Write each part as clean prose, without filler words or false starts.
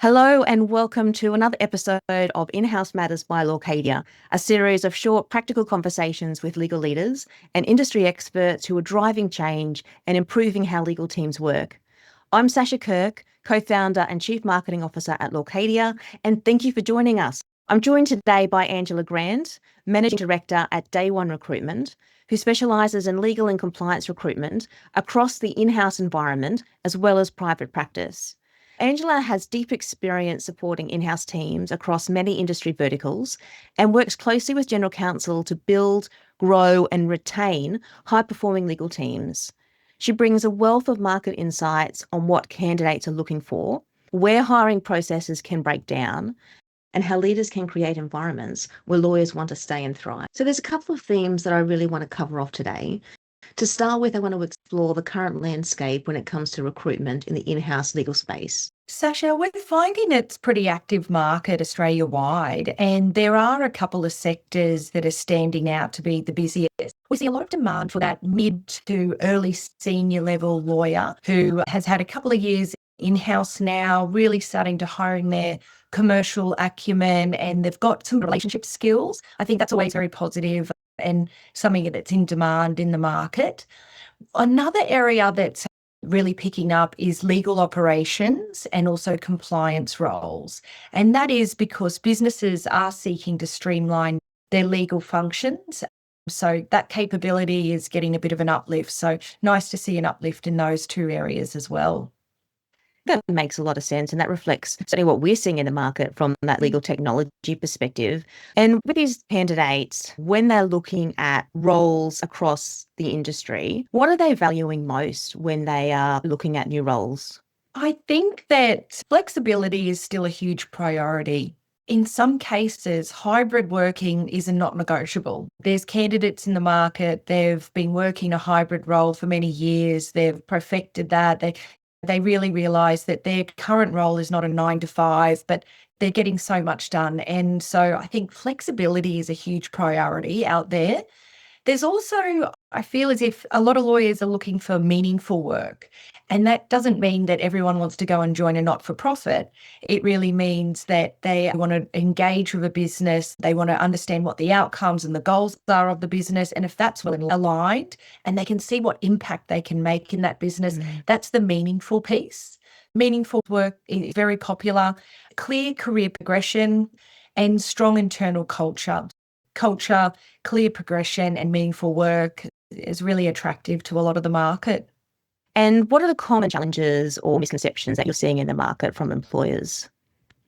Hello and welcome to another episode of In-House Matters by Lawcadia, a series of short practical conversations with legal leaders and industry experts who are driving change and improving how legal teams work. I'm Sasha Kirk, co-founder and chief marketing officer at Lawcadia, and thank you for joining us. I'm joined today by Angela Grant, managing director at One Recruitment, who specialises in legal and compliance recruitment across the in-house environment as well as private practice. Angela has deep experience supporting in-house teams across many industry verticals and works closely with General Counsel to build, grow and retain high-performing legal teams. She brings a wealth of market insights on what candidates are looking for, where hiring processes can break down, and how leaders can create environments where lawyers want to stay and thrive. So there's a couple of themes that I really want to cover off today. To start with, I want to explore the current landscape when it comes to recruitment in the in-house legal space. Sasha, we're finding it's a pretty active market Australia-wide, and there are a couple of sectors that are standing out to be the busiest. We see a lot of demand for that mid to early senior level lawyer who has had a couple of years in-house now, really starting to hone their commercial acumen, and they've got some relationship skills. I think that's always very positive and something that's in demand in the market. Another area that's really picking up is legal operations and also compliance roles. And that is because businesses are seeking to streamline their legal functions. So that capability is getting a bit of an uplift. So nice to see an uplift in those two areas as well. That makes a lot of sense, and that reflects certainly what we're seeing in the market from that legal technology perspective. And with these candidates, when they're looking at roles across the industry, what are they valuing most when they are looking at new roles? I think that flexibility is still a huge priority. In some cases, hybrid working is not negotiable. There's candidates in the market, they've been working a hybrid role for many years, they've perfected that, they really realise that their current role is not a 9 to 5, but they're getting so much done. And so I think flexibility is a huge priority out there. There's also, I feel as if a lot of lawyers are looking for meaningful work. And that doesn't mean that everyone wants to go and join a not-for-profit. It really means that they want to engage with a business. They want to understand what the outcomes and the goals are of the business. And if that's well aligned and they can see what impact they can make in that business, that's the meaningful piece. Meaningful work is very popular. Clear career progression and strong internal culture. Culture, clear progression and meaningful work is really attractive to a lot of the market. And what are the common challenges or misconceptions that you're seeing in the market from employers?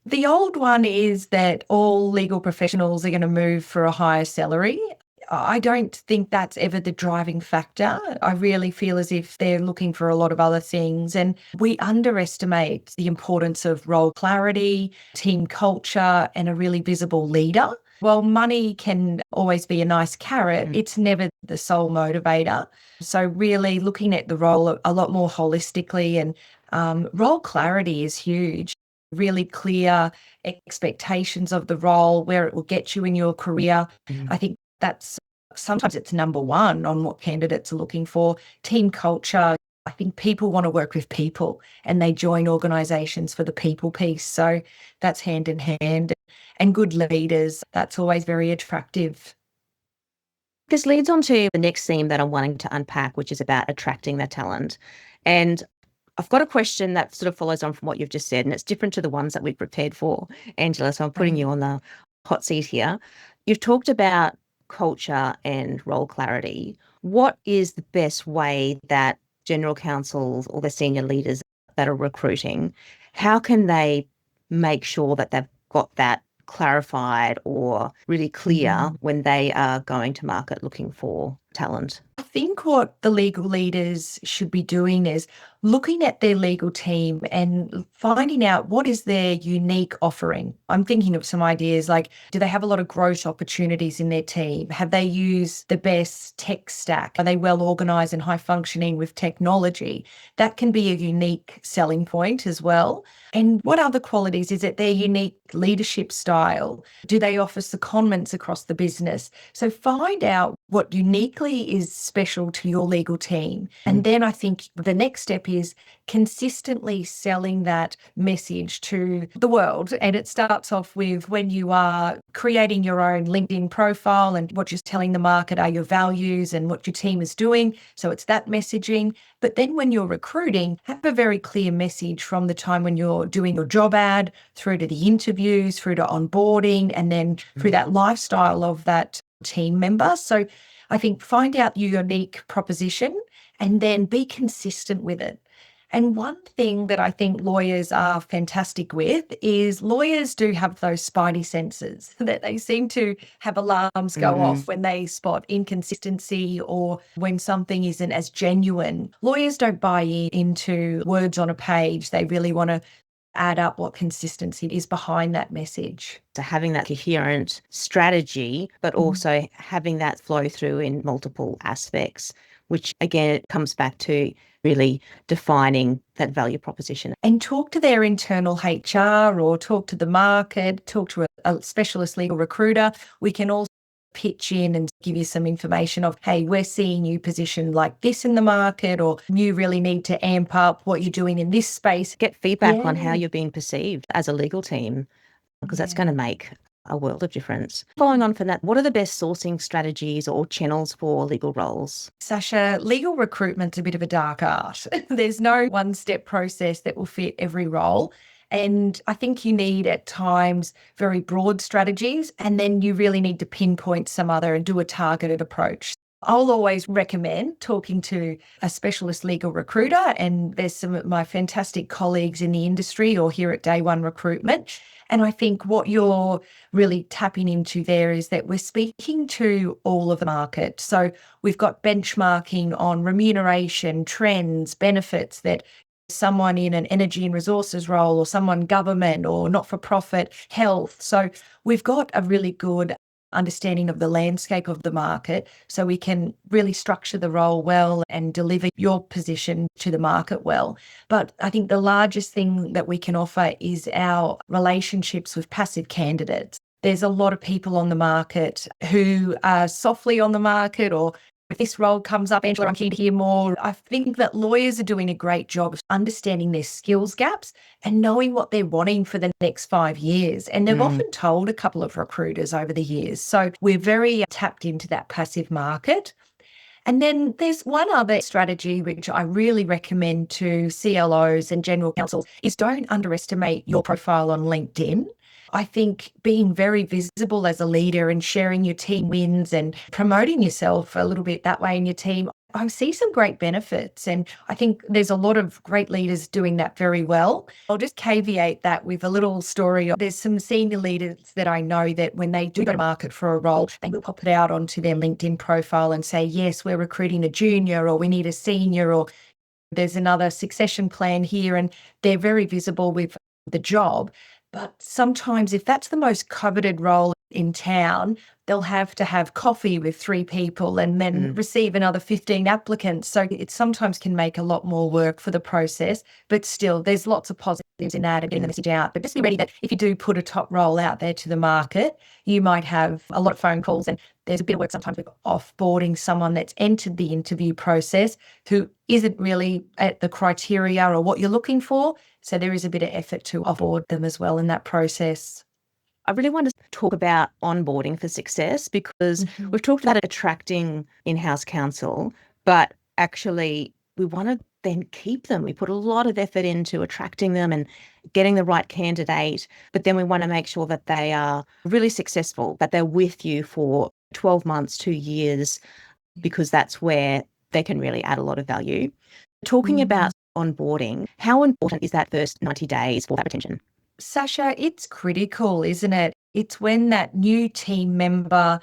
The old one is that all legal professionals are going to move for a higher salary. I don't think that's ever the driving factor. I really feel as if they're looking for a lot of other things, and we underestimate the importance of role clarity, team culture, and a really visible leader. While money can always be a nice carrot, it's never the sole motivator. So really looking at the role a lot more holistically, and role clarity is huge. Really clear expectations of the role, where it will get you in your career. I think that's sometimes it's number one on what candidates are looking for. Team culture. I think people want to work with people and they join organisations for the people piece. So that's hand in hand. And good leaders, that's always very attractive. This leads on to the next theme that I'm wanting to unpack, which is about attracting the talent. And I've got a question that sort of follows on from what you've just said, and it's different to the ones that we've prepared for, Angela. So I'm putting you on the hot seat here. You've talked about culture and role clarity. What is the best way that general counsels or the senior leaders that are recruiting, how can they make sure that they've got that clarified or really clear when they are going to market looking for talent? I think what the legal leaders should be doing is looking at their legal team and finding out what is their unique offering. I'm thinking of some ideas like, do they have a lot of growth opportunities in their team? Have they used the best tech stack? Are they well organised and high functioning with technology? That can be a unique selling point as well. And what other qualities? Is it their unique leadership style? Do they offer secondments across the business? So find out what uniquely uniquely is special to your legal team. And then I think the next step is consistently selling that message to the world. And it starts off with when you are creating your own LinkedIn profile and what you're telling the market are your values and what your team is doing. So it's that messaging. But then when you're recruiting, have a very clear message from the time when you're doing your job ad through to the interviews, through to onboarding, and then through that lifestyle of that team member. So I think find out your unique proposition and then be consistent with it. And one thing that I think lawyers are fantastic with is lawyers do have those spidey senses that they seem to have alarms go off when they spot inconsistency or when something isn't as genuine. Lawyers don't buy into words on a page. They really want to add up what consistency is behind that message. So having that coherent strategy, but also having that flow through in multiple aspects, which again, it comes back to really defining that value proposition. And talk to their internal HR or talk to the market, talk to a specialist legal recruiter. We can also pitch in and give you some information of, hey, we're seeing you positioned like this in the market, or you really need to amp up what you're doing in this space. Get feedback on how you're being perceived as a legal team, because that's going to make a world of difference. Following on from that, what are the best sourcing strategies or channels for legal roles? Sasha, legal recruitment's a bit of a dark art. There's no one-step process that will fit every role. And I think you need at times very broad strategies, and then you really need to pinpoint some other and do a targeted approach. I'll always recommend talking to a specialist legal recruiter, and there's some of my fantastic colleagues in the industry or here at One Recruitment. And I think what you're really tapping into there is that we're speaking to all of the market. So we've got benchmarking on remuneration, trends, benefits that someone in an energy and resources role or someone government or not-for-profit health. So we've got a really good understanding of the landscape of the market so we can really structure the role well and deliver your position to the market well. But I think the largest thing that we can offer is our relationships with passive candidates. There's a lot of people on the market who are softly on the market, or if this role comes up, Angela, I'm keen to hear more. I think that lawyers are doing a great job of understanding their skills gaps and knowing what they're wanting for the next 5 years. And they've often told a couple of recruiters over the years. So we're very tapped into that passive market. And then there's one other strategy which I really recommend to CLOs and general counsels is don't underestimate your profile on LinkedIn. I think being very visible as a leader and sharing your team wins and promoting yourself a little bit that way in your team, I see some great benefits. And I think there's a lot of great leaders doing that very well. I'll just caveat that with a little story. There's some senior leaders that I know that when they do go to market for a role, they will pop it out onto their LinkedIn profile and say, yes, we're recruiting a junior, or we need a senior, or there's another succession plan here. And they're very visible with the job. But sometimes if that's the most coveted role in town, they'll have to have coffee with 3 people and then receive another 15 applicants. So it sometimes can make a lot more work for the process, but still there's lots of positives in that and getting the message out. But just be ready that if you do put a top role out there to the market, you might have a lot of phone calls, and there's a bit of work sometimes with offboarding someone that's entered the interview process who isn't really at the criteria or what you're looking for. So there is a bit of effort to offboard them as well in that process. I really want to talk about onboarding for success, because we've talked about attracting in-house counsel, but actually we want to then keep them. We put a lot of effort into attracting them and getting the right candidate, but then we want to make sure that they are really successful, that they're with you for 12 months, 2 years, because that's where they can really add a lot of value. Talking about onboarding, how important is that first 90 days for that retention? Sasha, it's critical, isn't it? It's when that new team member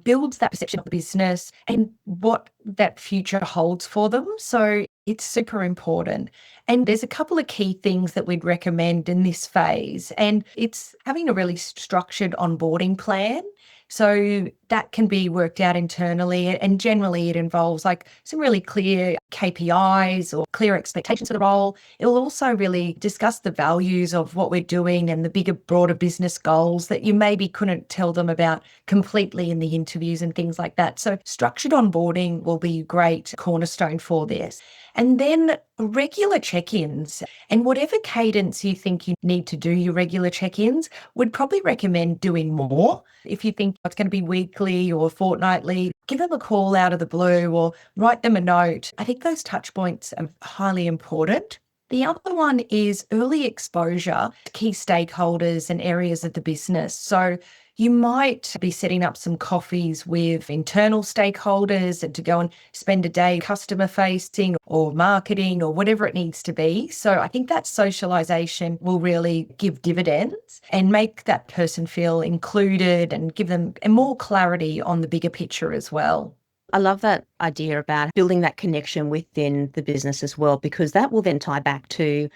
builds that perception of the business and what that future holds for them. So it's super important. And there's a couple of key things that we'd recommend in this phase. And it's having a really structured onboarding plan. So that can be worked out internally, and generally it involves like some really clear KPIs or clear expectations for the role. It'll also really discuss the values of what we're doing and the bigger, broader business goals that you maybe couldn't tell them about completely in the interviews and things like that. So structured onboarding will be a great cornerstone for this. And then regular check-ins, and whatever cadence you think you need to do your regular check-ins, would probably recommend doing more. If you think it's going to be weekly or fortnightly, give them a call out of the blue or write them a note. I think those touch points are highly important. The other one is early exposure to key stakeholders and areas of the business. So you might be setting up some coffees with internal stakeholders and to go and spend a day customer facing or marketing or whatever it needs to be. So I think that socialization will really give dividends and make that person feel included and give them more clarity on the bigger picture as well. I love that idea about building that connection within the business as well, because that will then tie back to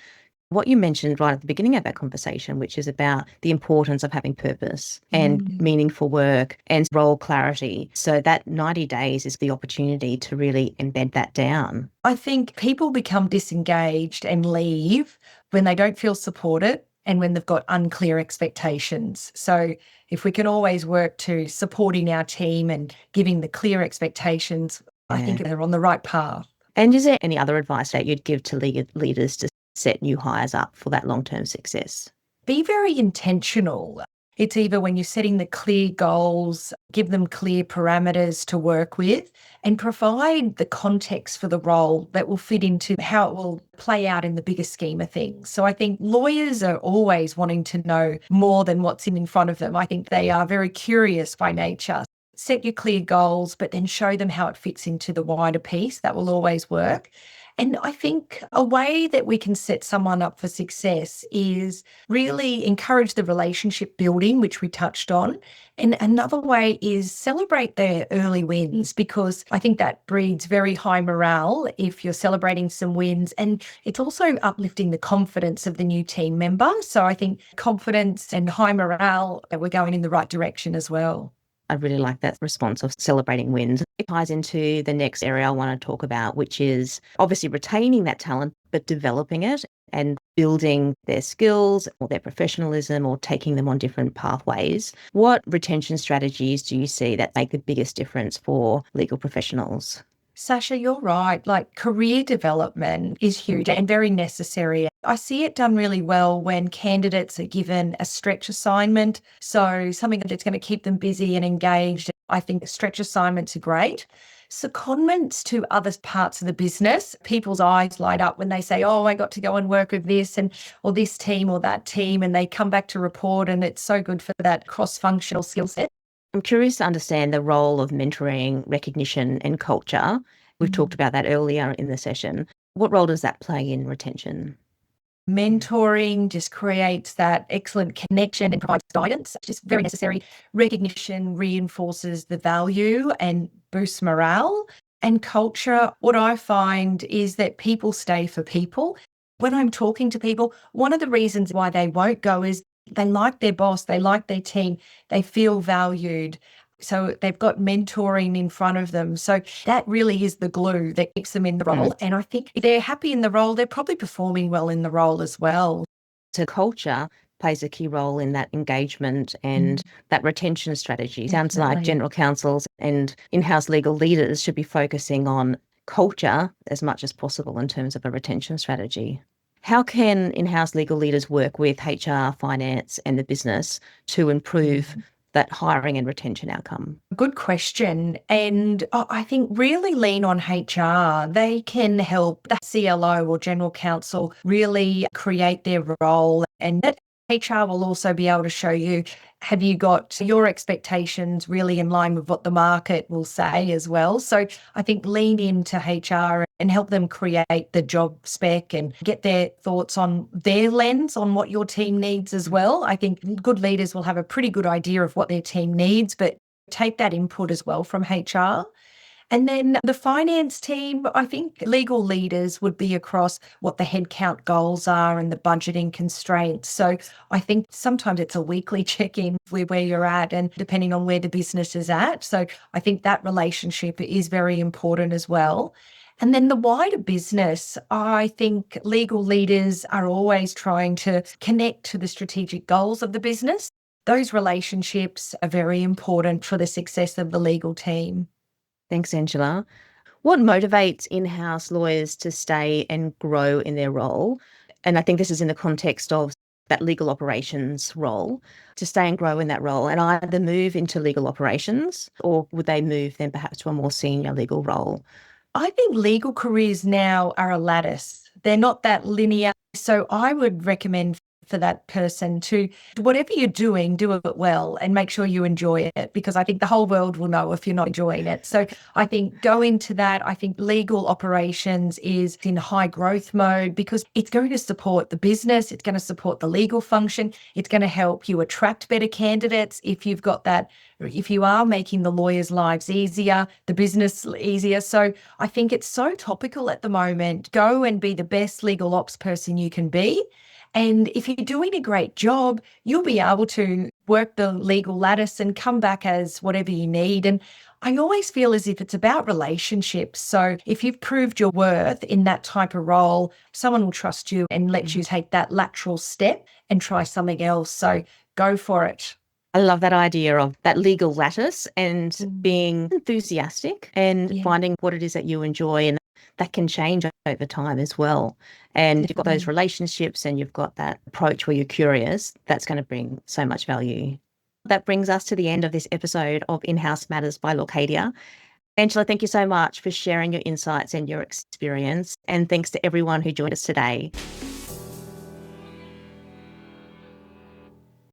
what you mentioned right at the beginning of that conversation, which is about the importance of having purpose and meaningful work and role clarity. So that 90 days is the opportunity to really embed that down. I think people become disengaged and leave when they don't feel supported and when they've got unclear expectations. So if we can always work to supporting our team and giving the clear expectations, I think they're on the right path. And is there any other advice that you'd give to leaders to set new hires up for that long-term success? Be very intentional. It's either when you're setting the clear goals, give them clear parameters to work with, and provide the context for the role that will fit into how it will play out in the bigger scheme of things. So I think lawyers are always wanting to know more than what's in front of them. I think they are very curious by nature. Set your clear goals, but then show them how it fits into the wider piece. That will always work. And I think a way that we can set someone up for success is really encourage the relationship building, which we touched on. And another way is celebrate their early wins, because I think that breeds very high morale if you're celebrating some wins. And it's also uplifting the confidence of the new team member. So I think confidence and high morale, we're going in the right direction as well. I really like that response of celebrating wins. It ties into the next area I want to talk about, which is obviously retaining that talent, but developing it and building their skills or their professionalism or taking them on different pathways. What retention strategies do you see that make the biggest difference for legal professionals? Sasha, you're right. Like, career development is huge and very necessary. I see it done really well when candidates are given a stretch assignment. So something that's going to keep them busy and engaged. I think stretch assignments are great. Secondments to other parts of the business, people's eyes light up when they say, oh, I got to go and work with this or this team or that team, and they come back to report, and it's so good for that cross-functional skill set. I'm curious to understand the role of mentoring, recognition, and culture. We've talked about that earlier in the session. What role does that play in retention? Mentoring just creates that excellent connection and provides guidance, which is very necessary. Recognition reinforces the value and boosts morale. And culture, what I find is that people stay for people. When I'm talking to people, one of the reasons why they won't go is they like their boss, they like their team, they feel valued. So they've got mentoring in front of them. So that really is the glue that keeps them in the role. And I think if they're happy in the role, they're probably performing well in the role as well. So culture plays a key role in that engagement and that retention strategy. Sounds like general counsels and in-house legal leaders should be focusing on culture as much as possible in terms of a retention strategy. How can in-house legal leaders work with HR, finance, and the business to improve that hiring and retention outcome? Good question. And I think really lean on HR. They can help the CLO or general counsel really create their role, and that HR will also be able to show you, have you got your expectations really in line with what the market will say as well? So I think lean into HR and help them create the job spec and get their thoughts on their lens on what your team needs as well. I think good leaders will have a pretty good idea of what their team needs, but take that input as well from HR. And then the finance team, I think legal leaders would be across what the headcount goals are and the budgeting constraints. So I think sometimes it's a weekly check-in with where you're at and depending on where the business is at. So I think that relationship is very important as well. And then the wider business, I think legal leaders are always trying to connect to the strategic goals of the business. Those relationships are very important for the success of the legal team. Thanks, Angela. What motivates in-house lawyers to stay and grow in their role? And I think this is in the context of that legal operations role, to stay and grow in that role and either move into legal operations or would they move then perhaps to a more senior legal role? I think legal careers now are a lattice. They're not that linear. So I would recommend for that person to, whatever you're doing, do it well and make sure you enjoy it, because I think the whole world will know if you're not enjoying it. So I think go into that. I think legal operations is in high growth mode because it's going to support the business. It's going to support the legal function. It's going to help you attract better candidates if you've got that. If you are making the lawyers' lives easier, the business easier. So I think it's so topical at the moment. Go and be the best legal ops person you can be. And if you're doing a great job, you'll be able to work the legal lattice and come back as whatever you need. And I always feel as if it's about relationships. So if you've proved your worth in that type of role, someone will trust you and let you take that lateral step and try something else. So go for it. I love that idea of that legal lattice and being enthusiastic and finding what it is that you enjoy, and that can change over time as well. And you've got those relationships and you've got that approach where you're curious, that's going to bring so much value. That brings us to the end of this episode of In-House Matters by Lawcadia. Angela, thank you so much for sharing your insights and your experience. And thanks to everyone who joined us today.